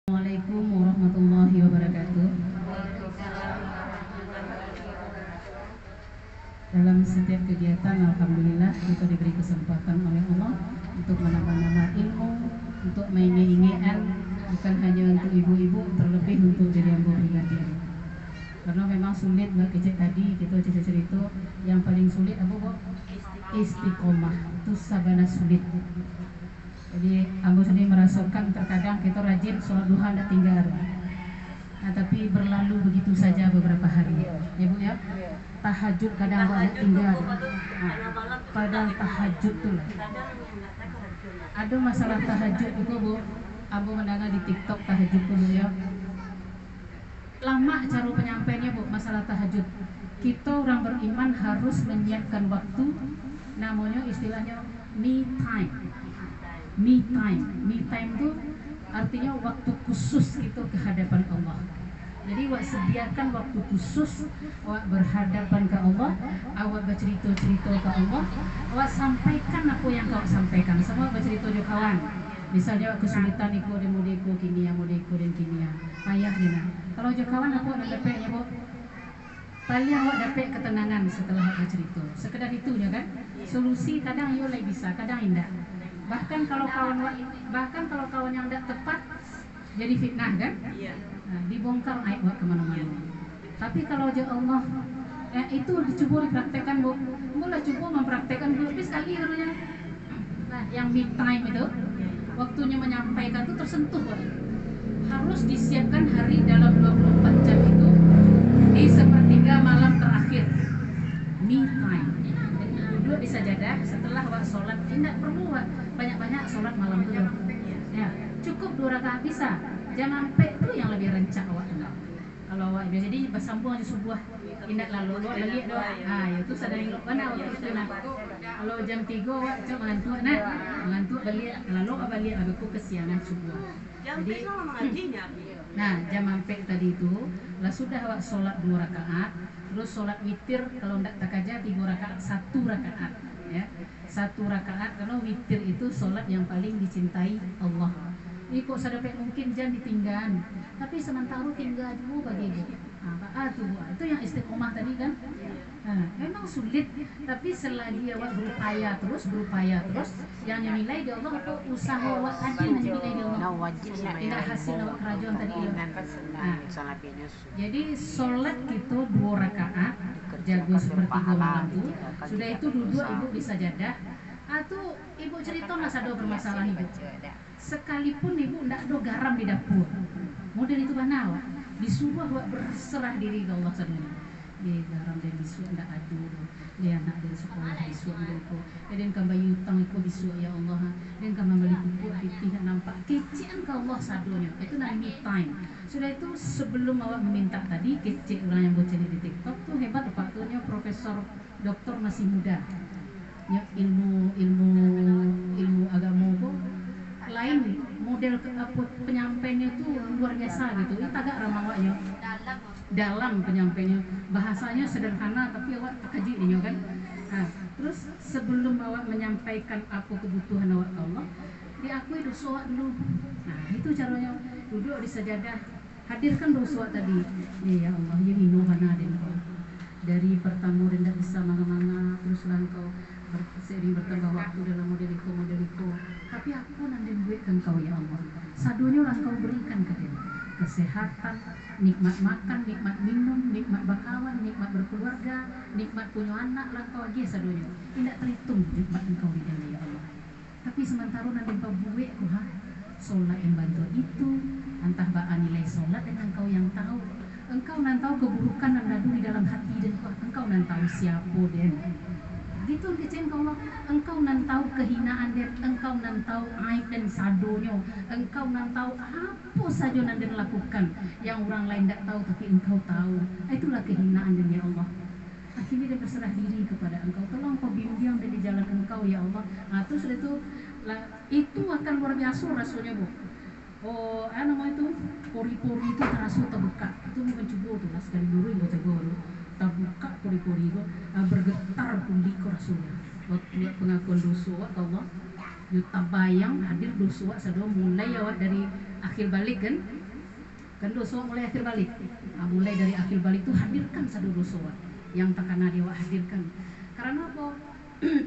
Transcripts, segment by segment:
Assalamualaikum warahmatullahi wabarakatuh. Dalam setiap kegiatan, alhamdulillah kita diberi kesempatan oleh Allah untuk menambah-nambah ilmu, untuk mengingat-ingat, bukan hanya untuk ibu-ibu, terlebih untuk diri yang pribadi. Karena memang sulit Mbak kecil tadi kita cerita yang paling sulit apa Bu? Istiqomah. Itu sabana sulit. Jadi Ambo sendiri merasakan terkadang kita rajin sholat duha tidak tinggal. Nah, tapi berlalu begitu saja beberapa hari. Ya Bu ya. Tahajud kadang tidak tinggal. Nah, padahal tahajud tuh lah. Ada masalah tahajud juga Bu. Ambo mendengar di TikTok tahajud dulu ya. Lama cara penyampainya Bu masalah tahajud. Kita orang beriman harus menyiapkan waktu, namanya istilahnya me time. Me time itu artinya waktu khusus kita ke hadapan Allah. Jadi awak sediakan waktu khusus, awak berhadapan ke Allah, awak bercerita-cerita ke Allah, awak sampaikan apa yang kau sampaikan. Semua bercerita dengan kawan. Misalnya kesulitan iku demo kini dan kini payah gina. Kalau jo kawan apa nak dapatnya Bu? Paling awak dapat ketenangan setelah awak bercerita. Sekedar itu ya kan? Solusi kadang yo lagi bisa, kadang tidak. Bahkan kalau kawan yang tidak tepat jadi fitnah kan? Nah, dibongkar aib buat kemana-mana. Tapi kalau aja Allah itu dicoba dipraktekkan Bu. Boleh coba mempraktekkan Bu. Tapi sekali katanya. Nah, yang me time itu waktunya menyampaikan itu tersentuh Bu. Harus disiapkan hari dalam 24 jam itu di sepertiga malam terakhir. Me time. Duduk di sajadah setelah awak sholat, tidak perlu banyak-banyak sholat malam itu ya, cukup 2 rakaat bisa. Jangan sampai itu yang lebih rencak awak enggak. Kalau awak jadi bersambung aja subuh indak lalu awak lagi doa. Itu sadar yang mana waktu itu nah. Kalau jam 3 awak cuma mengantuk balik lalu awak balik aku kesiangan subuh. Jadi nah, jam sampai tadi itu lah sudah awak sholat 2 rakaat. Terus sholat witir kalau tidak tak aja 3 rakaat 1 rakaat ya 1 rakaat karena witir itu sholat yang paling dicintai Allah. Ini kok sadapet mungkin jangan ditinggal, tapi sementara tinggal dulu bagi itu yang istiqomah tadi kan. Memang sulit, tapi selagi awak berupaya terus yang dinilai di Allah atau usaha awak tadi yang dinilai di Allah. Tidak hasil awak kerajaan tadi. Jadi sholat kita 2 rakaat jago sepertiga malam itu. Sudah itu duduk ibu di sajadah. Atau ibu cerita masa ada bermasalah ibu. Sekalipun ibu tidak ada garam di dapur, model itu mana awak disuruh awak berserah diri ke Allah sendiri. Dia garam dan bisu tidak ada, dia anak dari sekolah bisu mereka, dan kami bayi utang itu bisu ya Allah, dan kami beli pupuk pipih nampak kecian ke Allah sadonya. Itu namanya me time. Sudah itu sebelum awak meminta tadi kecil orang yang bocah di TikTok tuh hebat waktunya profesor doktor masih muda. Ya, ilmu agama kok lain model penyampainya tuh luar biasa gitu. Itu agak ramawaknya dalam penyampainya, bahasanya sederhana tapi awak terkaji dia kan. Nah, terus sebelum awak menyampaikan apa kebutuhan awak ke Allah, diakui dosa dulu. Nah, itu caranya duduk di sajadah, hadirkan dosa tadi. Ya Allah, ya minum mana den dari pertama tidak bisa manga-manga terus langkau sering bertambah waktu dalam model itu tapi aku nanti buatkan kau ya Allah sadonya orang kau berikan ke dia kesehatan, nikmat makan, nikmat minum, nikmat berkawan, nikmat berkeluarga, nikmat punya anak lah kau lagi sadonya tidak terhitung nikmat engkau di dalam ya Allah. Tapi sementara nanti kau buat sholat yang bantu itu entah ba'a nilai sholat dan engkau yang tahu. Engkau nan tahu keburukan yang ada di dalam hati dan engkau nan tahu siapa dia. Gitu kecil kau engkau nan tahu kehinaan dia, engkau nan tahu aib dan sadonya, engkau nan tahu apa saja yang dia lakukan yang orang lain tidak tahu tapi engkau tahu. Itulah kehinaan dia ya Allah. Akhirnya dia berserah diri kepada engkau. Tolong kau bimbing dia di jalan engkau ya Allah. Nah terus itu akan luar biasa rasanya Bu. Nama itu pori-pori itu terasa terbuka. Itu bukan coba tuh lah sekali dulu yang coba terbuka pori-pori itu bergetar pundi ke Rasulnya. Waktu pengakuan dosa Allah, yuta bayang hadir dosa sadua mulai awak dari akhir balik kan kan dosa mulai akhir balik. Mulai dari akhir balik itu hadirkan satu dosa yang takana dia hadirkan. Karena apa?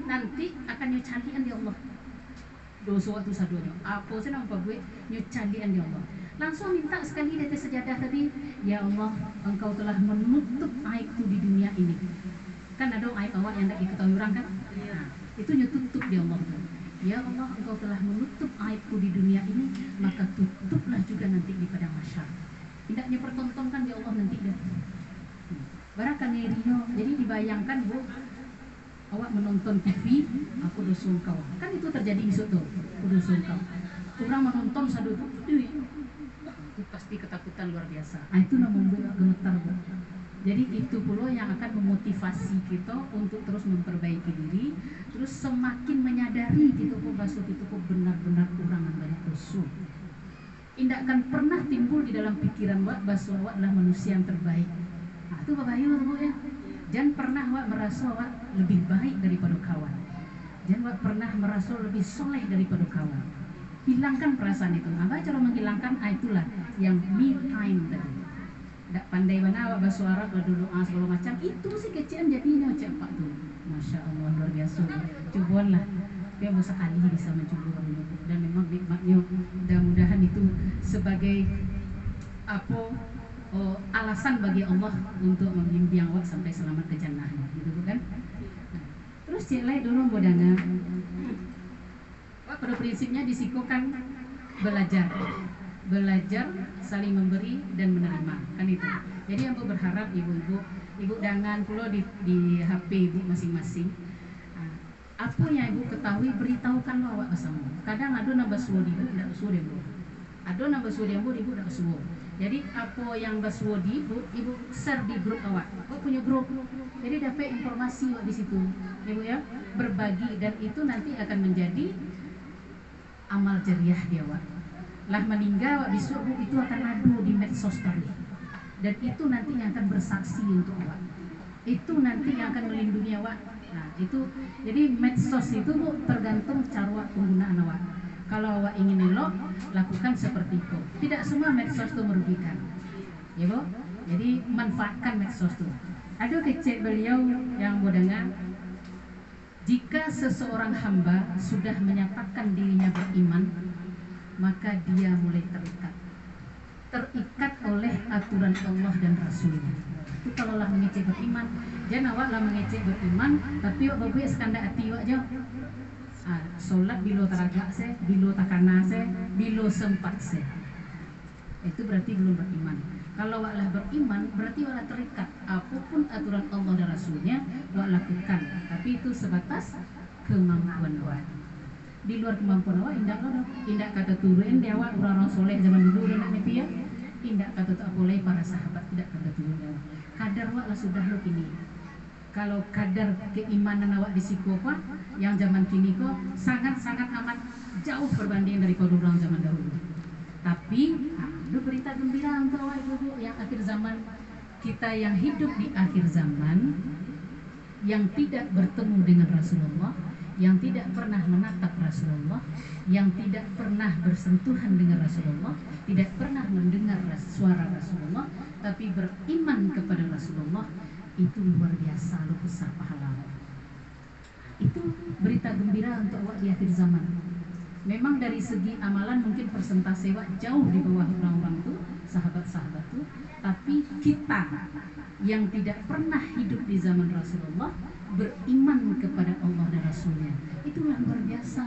Nanti akan nyucalian di Allah. Dosa itu sadonya. Apa sih nampak gue nyucalian di Allah. Langsung minta sekali dari sejadah tadi, ya Allah, Engkau telah menutup aibku di dunia ini. Kan ada aib awak yang tidak diketahui orang kan? Nah, itu nyutup di Allah. Ya Allah, Engkau telah menutup aibku di dunia ini, maka tutuplah juga nanti di padang mahsyar. Tidaknya pertontonkan ya Allah nanti dah. Barakan Rio, jadi dibayangkan Bu, awak menonton TV, aku dosa engkau. Kan itu terjadi isu tuh, aku dosa engkau. Orang menonton satu tuh, itu pasti ketakutan luar biasa. Nah, itu namanya gemetar Bu. Jadi itu pula yang akan memotivasi kita untuk terus memperbaiki diri, terus semakin menyadari gitu kok basuh itu kok benar-benar kurang banyak dosa. Tidak akan pernah timbul di dalam pikiran wak basuh wak adalah manusia yang terbaik. Nah, itu Bapak Ibu Bu ya. Jangan pernah wak merasa wak lebih baik daripada kawan. Jangan wak pernah merasa lebih soleh daripada kawan. Hilangkan perasaan itu. Apa cara menghilangkan? Itulah yang me time tadi. Tak pandai mana awak bahasa Arab lalu doa segala macam itu sih kecian jadinya cepat tuh. Masya Allah luar biasa. Cobalah dia sekali bisa mencoba dan memang nikmatnya. Mudah-mudahan itu sebagai alasan bagi Allah untuk membimbing awak sampai selamat ke jannah gitu bukan? Terus cek lain dulu bodana. Pada prinsipnya disikokan belajar saling memberi dan menerima kan itu. Jadi aku berharap ibu jangan pula di HP ibu masing-masing apa yang ibu ketahui beritahukan awak bersama. Kadang ada nambah suara ibu tidak suara ibu, ada nambah suara ibu tidak suara. Jadi apa yang basuh di ibu share di grup awak. Awak punya grup, jadi dapat informasi awak di situ ibu ya, berbagi dan itu nanti akan menjadi amal jariah dia awak. Lah meninggal awak besok itu akan adu di medsos tadi. Dan itu nanti yang akan bersaksi untuk awak. Itu nanti yang akan melindungi awak. Nah, itu jadi medsos itu Bu tergantung cara penggunaan awak. Kalau awak ingin elok, lakukan seperti itu. Tidak semua medsos itu merugikan. Ya Bu. Jadi manfaatkan medsos itu. Ada kecek beliau yang bodengan. Jika seseorang hamba sudah menyatakan dirinya beriman, maka dia mulai terikat oleh aturan Allah dan Rasulnya. Itu kalau lah mengecek beriman, jangan awak lah mengecek beriman, tapi awak bagus sekanda hati awak aja. Solat bilo teraga se, bilo takana se, bilo sempat se. Itu berarti belum beriman. Kalau awak lah beriman, berarti awak lah terikat. Apapun aturan Allah dan Rasulnya, awak lakukan. Tapi itu sebatas kemampuan awak. Di luar kemampuan awak indak kata turun dia awak orang soleh zaman dulu dan Nabi ya indak kata tak boleh para sahabat tidak kata turun dia awak kadar awak lah sudah lo kini. Kalau kadar keimanan awak di psikopat yang zaman kini kok sangat-sangat amat jauh berbanding daripada orang zaman dahulu. Tapi ada berita gembira untuk awak ibu yang akhir zaman, kita yang hidup di akhir zaman yang tidak bertemu dengan Rasulullah, yang tidak pernah menatap Rasulullah, yang tidak pernah bersentuhan dengan Rasulullah, tidak pernah mendengar suara Rasulullah, tapi beriman kepada Rasulullah, itu luar biasa lu besar pahala. Itu berita gembira untuk awak di akhir zaman. Memang dari segi amalan mungkin persentase awak jauh di bawah orang-orang itu, sahabat-sahabat itu, tapi kita yang tidak pernah hidup di zaman Rasulullah beriman kepada Allah dan Rasulnya, itulah luar biasa.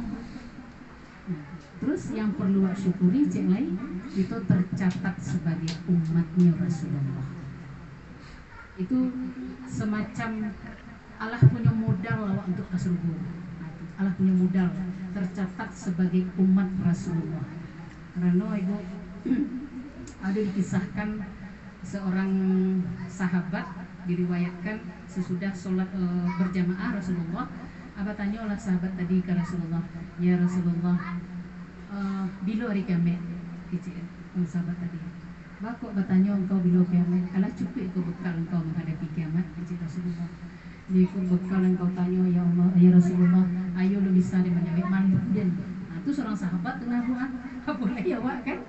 Nah, terus yang perlu syukuri cek lain itu tercatat sebagai umatnya Rasulullah. Itu semacam Allah punya modal awak untuk ke surga. Allah punya modal tercatat sebagai umat Rasulullah. Karena ibu ada dikisahkan seorang sahabat diriwayatkan sesudah sholat berjamaah Rasulullah, apa tanya oleh sahabat tadi ke Rasulullah, ya Rasulullah, bila hari kiamat? Kecil sahabat tadi, bakok bertanya engkau bila kiamat? Alah cukup kau bekal engkau menghadapi kiamat? Kecil Rasulullah. Jadi kau bekal engkau tanya ya Allah, ya Rasulullah, ayo lu bisa menjawab manfaat. Nah, itu seorang sahabat tengah ruang, apa boleh ya wak kan?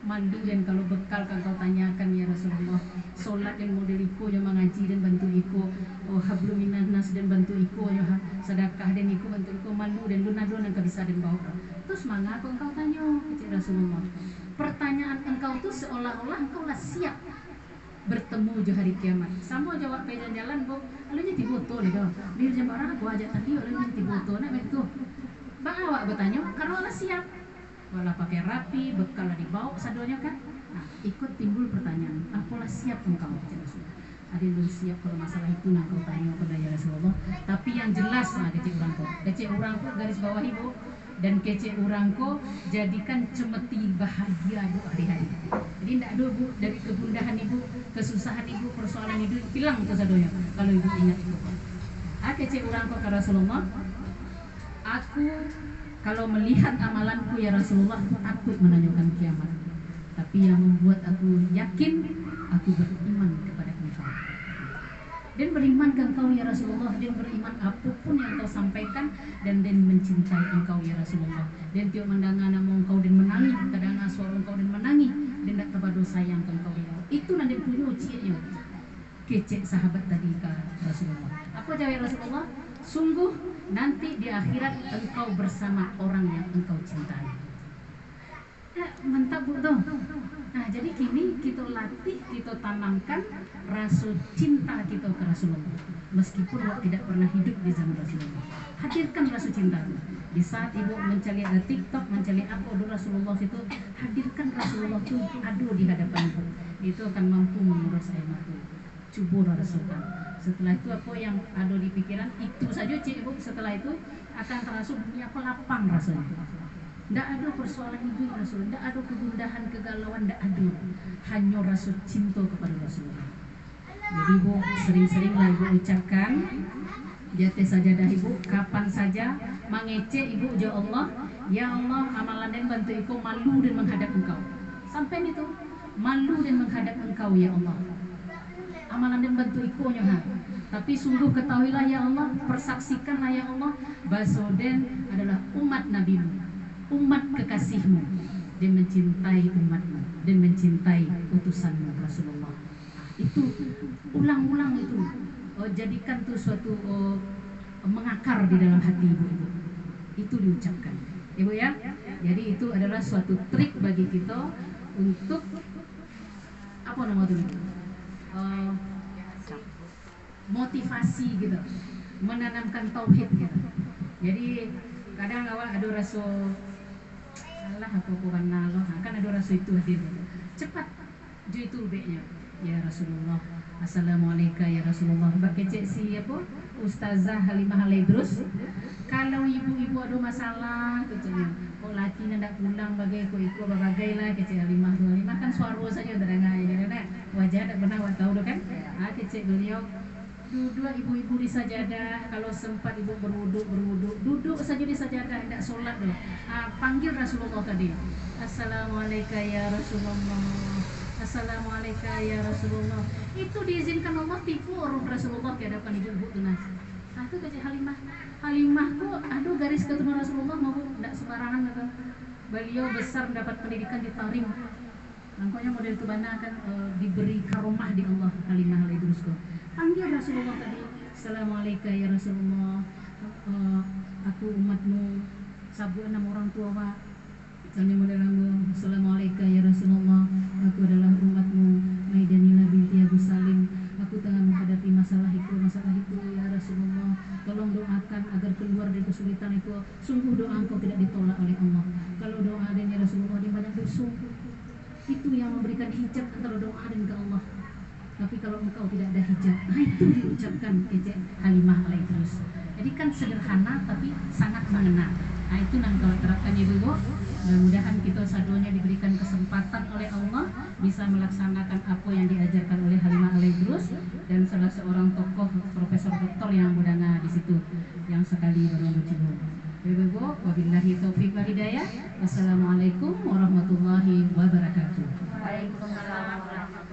mandu dan kalau bekal kan kau tanyakan ya Rasulullah, solat dan model iko yang mengaji dan bantu iko, oh hablu minan nas dan bantu iko ya sedekah dan iko bantu iko mandu dan luna-luna kau bisa dan bawa. Terus mangga engkau tanya kecil Rasulullah, pertanyaan engkau tuh seolah-olah engkau lah siap bertemu jo hari kiamat. Sama jawab pejan jalan bu, alunya tiboto nih kau. Dir jambara aku ajak tadi alunya tiboto nak betul. Bang awak bertanya, kalau lah siap. Walau pakai rapi, bekal dibawa sadonya kan. Nah, ikut timbul pertanyaan, apalah siap engkau? Ada yang siap kalau masalah itu nak kau tanya kepada ya Rasulullah. Tapi yang jelas nah kecil orangku garis bawah ibu dan kecil orangku jadikan cemeti bahagia bu hari-hari. Jadi tidak ada bu dari kegundahan ibu, kesusahan ibu, persoalan ibu hilang itu sadonya kalau ibu ingat itu. Kecil orangku ke Rasulullah, aku kalau melihat amalanku ya Rasulullah, aku takut menanyakan kiamat. Tapi yang membuat aku yakin, aku beriman kepada engkau. Dan beriman ke engkau ya Rasulullah, dan beriman apapun yang kau sampaikan, dan mencintai engkau ya Rasulullah. Dan tiap mendengar nama engkau dan menangis, kadang suara engkau dan menangis, dan tak kepada sayang ke engkau ya. Itu nanti punya ucianya. Kecek sahabat tadi ke Rasulullah. Apa jawab Rasulullah? Sungguh nanti di akhirat engkau bersama orang yang engkau cintai. Mantap bu tuh. Nah jadi kini kita latih, kita tanamkan rasa cinta kita ke Rasulullah. Meskipun tidak pernah hidup di zaman Rasulullah, hadirkan rasa cinta. Di saat ibu mencari ada TikTok, mencari apa do Rasulullah itu, hadirkan Rasulullah itu ada di hadapan ibu. Itu akan mampu mengurus air mata. Coba rasakan. Setelah itu apa yang ada di pikiran itu saja cik ibu, setelah itu akan terasa dunia pelapang rasanya. Tidak ada persoalan hidup Rasul, tidak ada kegundahan, kegalauan, tidak ada. Hanya rasa cinta kepada Rasulullah. Jadi ibu sering-seringlah ibu ucapkan jati sajadah ibu kapan saja mengece ibu ya Allah, ya Allah amalan dan bantu ibu malu dan menghadap engkau. Sampai itu malu dan menghadap engkau ya Allah. Amalan dan bantu ikonya tapi sungguh ketahuilah ya Allah, persaksikanlah ya Allah, Basoden adalah umat Nabimu, umat kekasihmu, dan mencintai umatmu dan mencintai utusanmu Rasulullah. Itu ulang-ulang itu, jadikan itu suatu mengakar di dalam hati ibu. Itu diucapkan ibu ya. Jadi itu adalah suatu trik bagi kita untuk apa namanya itu, motivasi gitu, menanamkan tauhid gitu. Jadi kadang awal ada rasa Allah aku kurang nalo, kan ada rasa itu hadir gitu. Cepat jo itu ubeknya ya Rasulullah, assalamualaikum ya Rasulullah. Bakecek si apa Ustazah Halimah Alaidrus, kalau ibu-ibu ada masalah kecilnya kok laki nak pulang bagai kok ikut bagai lah kecil Halimah kan suara saja terangai ya wajah tak pernah tahu kan. Kecil beliau duduk ibu-ibu di sajadah, kalau sempat ibu berwuduk duduk saja di sajadah, tidak sholat loh. Panggil Rasulullah tadi, assalamualaikum ya Rasulullah, assalamualaikum ya Rasulullah. Itu diizinkan Allah tipu orang Rasulullah ke hadapan ibu tunas. Itu kecil Halimah kok aduh garis ketemu Rasulullah mau tidak sembarangan gitu. Beliau besar mendapat pendidikan di Tarim. Angkonya model itu bana akan diberi karomah di Allah. Halimah Alaidrus kok panggil Rasulullah tadi, assalamualaikum ya Rasulullah, aku umatmu, sabu 6 orang tua pak. Tanya model aku, assalamualaikum ya Rasulullah, aku adalah umatmu, Maidanila binti Abu Salim. Aku tengah menghadapi masalah itu ya Rasulullah. Tolong doakan agar keluar dari kesulitan itu. Sungguh doa engkau tidak ditolak oleh Allah. Kalau doa dan ya Rasulullah dia banyak dosa. Itu yang memberikan hijab antara doa dan ke Allah. Tapi kalau engkau tidak ada hijab, itu diucapkan kecek Halimah Alaidrus. Jadi kan sederhana tapi sangat mengena. Itu nanti kalau terapkan ibu. Mudah-mudahan kita sadonya diberikan kesempatan oleh Allah bisa melaksanakan apa yang diajarkan oleh Halimah Alaidrus dan salah seorang tokoh profesor doktor yang mudana di situ yang sekali berundut cibu. Ibu, wabillahi taufiq wal hidayah. Wassalamualaikum warahmatullahi wabarakatuh. Waalaikumsalam.